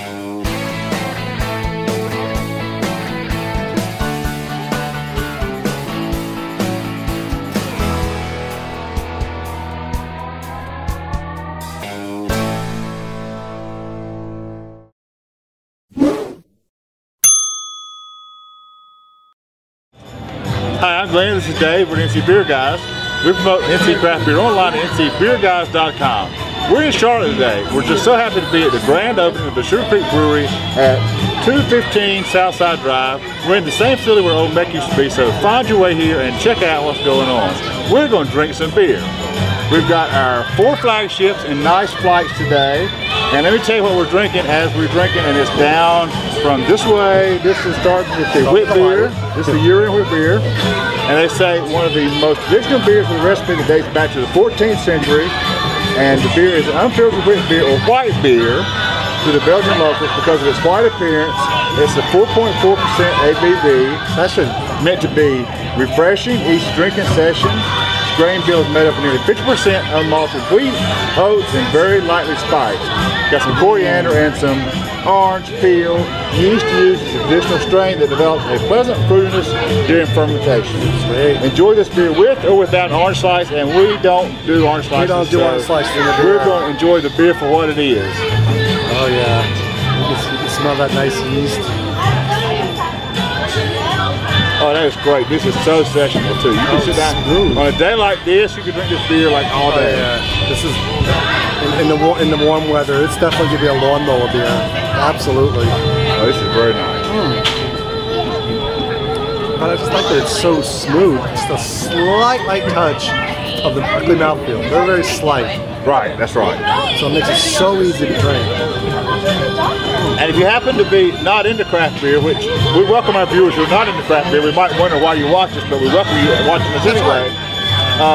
Hi, I'm Glenn. This is Dave. We're NC Beer Guys. We promote NC Craft Beer online at ncbeerguys.com. We're in Charlotte today. We're just so happy to be at the grand opening of the Sugar Creek Brewery at 215 Southside Drive. We're in the same facility where Old Meck used to be, so find your way here and check out what's going on. We're going to drink some beer. We've got our 4 flagships in nice flights today. And let me tell you what we're drinking as we're drinking, and it's down from this way. This is starting with the Witbier. This is the Urian Witbier. And they say one of the most traditional beers with a recipe that dates back to the 14th century. And the beer is an unfiltered wheat beer or white beer to the Belgian locals because of its white appearance. It's a 4.4% ABV. That's meant to be refreshing each drinking session. Grain bill is made up of nearly 50% unmalted wheat, oats, and very lightly spiced. Got some coriander and some orange peel. Yeast used as an additional strain that develops a pleasant fruitiness during fermentation. Sweet. Enjoy this beer with or without an orange slice, and we don't do orange slices. We don't do orange slices in the beer. We're going to enjoy the beer for what it is. Oh yeah, you can smell that nice yeast. Oh, that is great. This is so sessionable too. You can sit down on a day like this. You can drink this beer like all day. Oh, yeah. This is in the warm weather. It's definitely gonna be a lawnmower beer. Absolutely. Oh, this is very nice. But I just like that it's so smooth. Just a slight light touch of the prickly mouthfeel. Very, very slight. Right, that's right. So it makes it so easy to drink. And if you happen to be not into craft beer, which we welcome our viewers who are not into craft beer, we might wonder why you watch us, but we welcome you watching us anyway.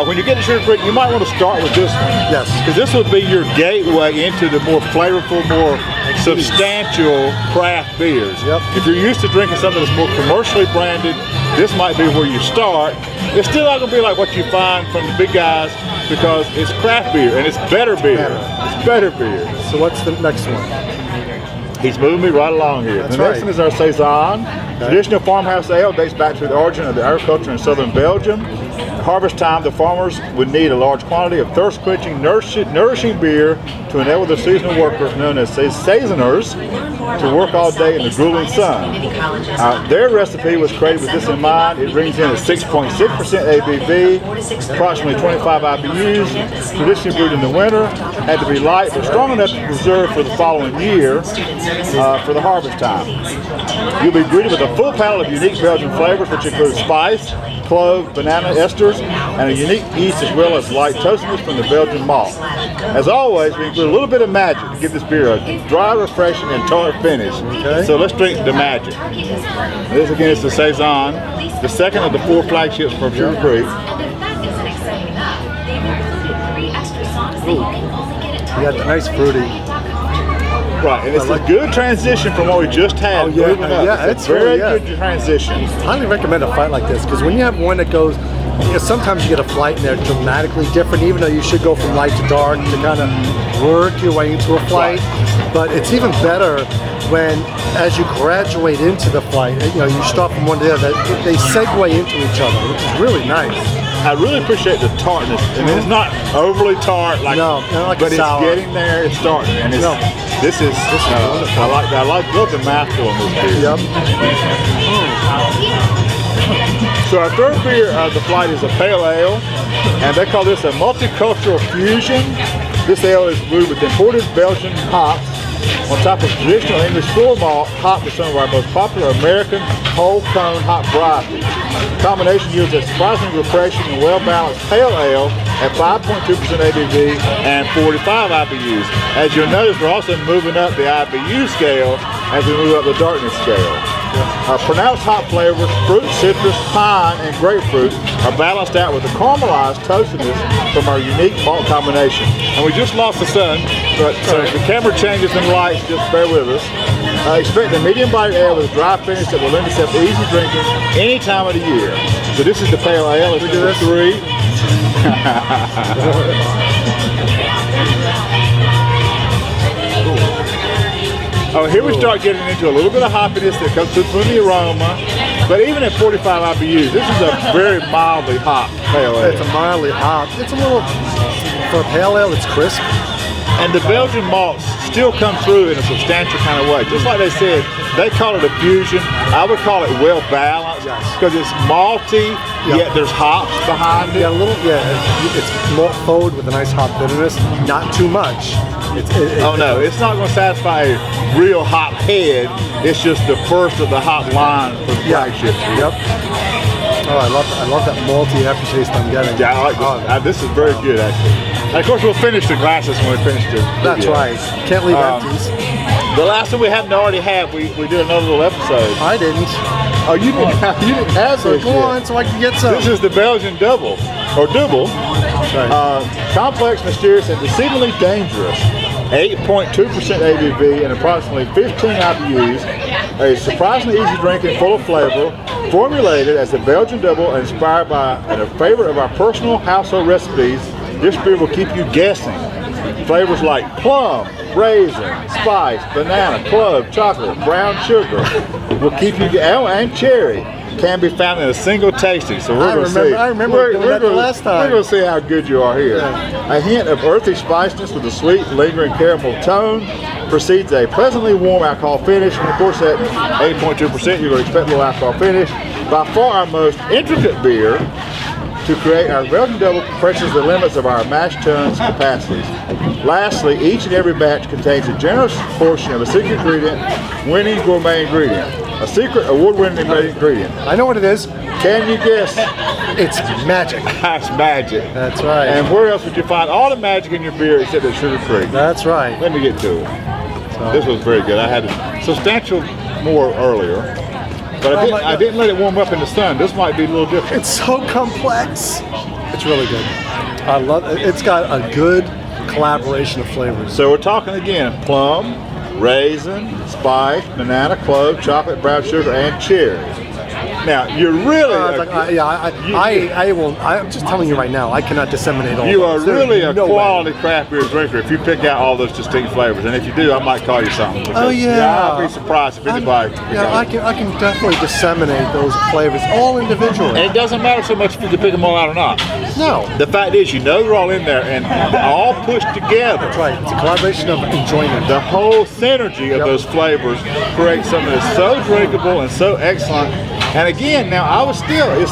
When you get to Sugar Creek, you might want to start with this one. Yes. Because this will be your gateway into the more flavorful, more substantial craft beers. Yep. If you're used to drinking something that's more commercially branded, this might be where you start. It's still not going to be like what you find from the big guys because it's craft beer and it's better beer. It's better beer. So what's the next one? He's moving me right along here. That's the next one is our Saison. Traditional farmhouse ale dates back to the origin of the agriculture in southern Belgium. At harvest time, the farmers would need a large quantity of thirst-quenching, nourishing beer to enable the seasonal workers, known as Saisoners, to work all day in the grueling sun. Their recipe was created with this in mind. It brings in a 6.6% ABV, approximately 25 IBUs, traditionally brewed in the winter, had to be light but strong enough to preserve for the following year for the harvest time. You'll be greeted with a full palette of unique Belgian flavors, which include spice, clove, banana esters, and a unique yeast as well as light toastiness from the Belgian malt. As always, we include a little bit of magic to give this beer a dry, refreshing, and tart finish. Okay. So let's drink the magic. This again is the Saison, the second of the 4 flagships from Sugar Creek. Ooh. You got the nice fruity. Right, and it's a good transition from what we just had. Oh, yeah, it's a very good transition. I highly recommend a flight like this because when you have one that goes, sometimes you get a flight and they're dramatically different, even though you should go from light to dark to kind of work your way into a flight. But it's even better when, as you graduate into the flight, you start from one to the other, they segue into each other, which is really nice. I really appreciate the tartness. I mean, it's not overly tart, like but it's getting there. It's starting, and it's, this is I love the mouthful on this beer. Yep. So our third beer of the flight is a pale ale, and they call this a multicultural fusion. This ale is brewed with imported Belgian hops on top of traditional English full malt hopped with some of our most popular American whole cone hop varieties. The combination yields a surprisingly refreshing and well-balanced pale ale at 5.2% ABV and 45 IBUs. As you'll notice, we're also moving up the IBU scale as we move up the darkness scale. Pronounced hop flavors, fruit, citrus, pine, and grapefruit are balanced out with the caramelized toastiness from our unique malt combination. And we just lost the sun, but so if the camera changes and lights, just bear with us. Expect a medium-bodied ale with a dry finish that will lend itself to easy drinking any time of the year. So this is the pale ale. Let's do this. 3. Oh, here we start getting into a little bit of hoppiness that comes through from the aroma. But even at 45 IBUs, this is a very mildly hopped pale ale. It's a mildly hopped. It's a little, for a pale ale, it's crisp. And the Belgian malts still come through in a substantial kind of way. Just like they said, they call it a fusion. I would call it well balanced because it's malty, yet there's hops behind it. Yeah, it's malt forward with a nice hop bitterness. Not too much. No, it's not going to satisfy a real hop head. It's just the first of the hop line for the flagship. Yep. Oh, I love that malty aftertaste I'm getting. Yeah, I like this. This is very good, actually. And of course, we'll finish the glasses when we finish the video. That's right. Can't leave empties. The last one we haven't already had, we did another little episode. I didn't. Oh, you didn't have so this go on, so I can get some. This is the Belgian Dubbel, or Dubbel. Right. Complex, mysterious, and deceivingly dangerous. 8.2% ABV and approximately 15 IBUs. A surprisingly easy drink and full of flavor. Formulated as the Belgian Dubbel and inspired by a favorite of our personal household recipes, this beer will keep you guessing. Flavors like plum, raisin, spice, banana, clove, chocolate, brown sugar will keep you and cherry can be found in a single tasting. So we're going to see. I remember doing that the last time. We're going to see how good you are here. Yeah. A hint of earthy spiciness with a sweet, lingering caramel tone precedes a pleasantly warm alcohol finish. And of course, at 8.2%, you're going to expect a little alcohol finish. By far our most intricate beer to create our Belgian Dubbel pushes the limits of our mash tuns capacities. Lastly, each and every batch contains a generous portion of a secret ingredient, winning gourmet ingredient. A secret award-winning ingredient. I know what it is. Can you guess? It's magic. That's magic. That's right. And where else would you find all the magic in your beer except at Sugar Creek? That's right. Let me get to it. This was very good. I had a substantial more earlier. But I didn't let it warm up in the sun. This might be a little different. It's so complex. It's really good. I love it. It's got a good collaboration of flavors. So we're talking again, plum, raisin, spice, banana, clove, chocolate, brown sugar, and cherry. Now, you're really... I'm just telling you right now, I cannot disseminate all You are really a quality craft beer drinker if you pick out all those distinct flavors. And if you do, I might call you something. Oh, yeah. I'll be surprised if anybody... I can definitely disseminate those flavors all individually. And it doesn't matter so much if you can pick them all out or not. No. The fact is, you know they're all in there and all pushed together. That's right. It's a collaboration of enjoyment. The whole synergy of those flavors creates something that's so drinkable and so excellent. And again, now it's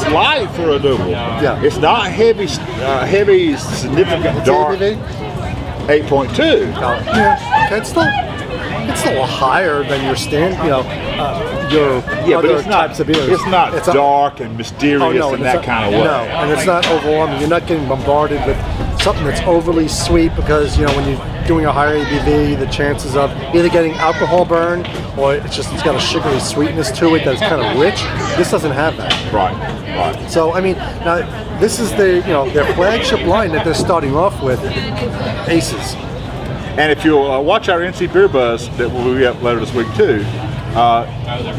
light for a Dubbel. Yeah. It's not heavy, significant dark. 8.2. Yeah. It's still higher than your other types of beers. It's not dark and mysterious in that kind of way. No, and it's not overwhelming. You're not getting bombarded with something that's overly sweet because when you're doing a higher ABV, the chances of either getting alcohol burn or it's got a sugary sweetness to it that's kind of rich. This doesn't have that. Right. So now this is their flagship line that they're starting off with, Aces. And if you'll watch our NC Beer Buzz that will be up later this week too,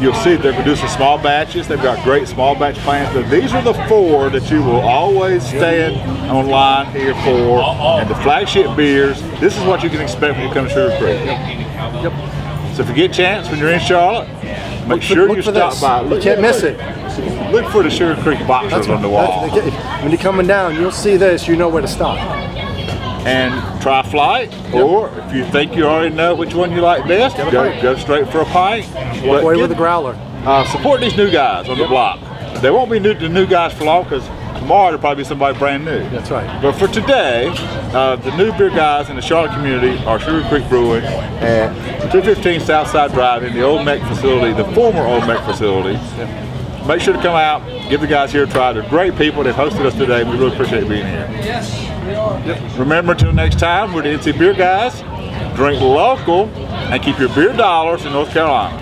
you'll see they're producing small batches. They've got great small batch plans. But these are the 4 that you will always stand online here for. And the flagship beers, this is what you can expect when you come to Sugar Creek. Yep. So if you get a chance when you're in Charlotte, make sure you stop by. You can't miss it. Look for the Sugar Creek boxers on the wall. When you're coming down, you'll see this. You know where to stop. And try flight, or if you think you already know which one you like best, go straight for a pint. Walk away with a growler. Support these new guys on the block. They won't be the new guys for long because tomorrow there'll probably be somebody brand new. That's right. But for today, the new beer guys in the Charlotte community are Sugar Creek Brewing at 215 Southside Drive in the old MEC facility, the former old MEC facility. Make sure to come out, give the guys here a try. They're great people. They've hosted us today. We really appreciate being here. Remember, until next time, we're the NC Beer Guys. Drink local and keep your beer dollars in North Carolina.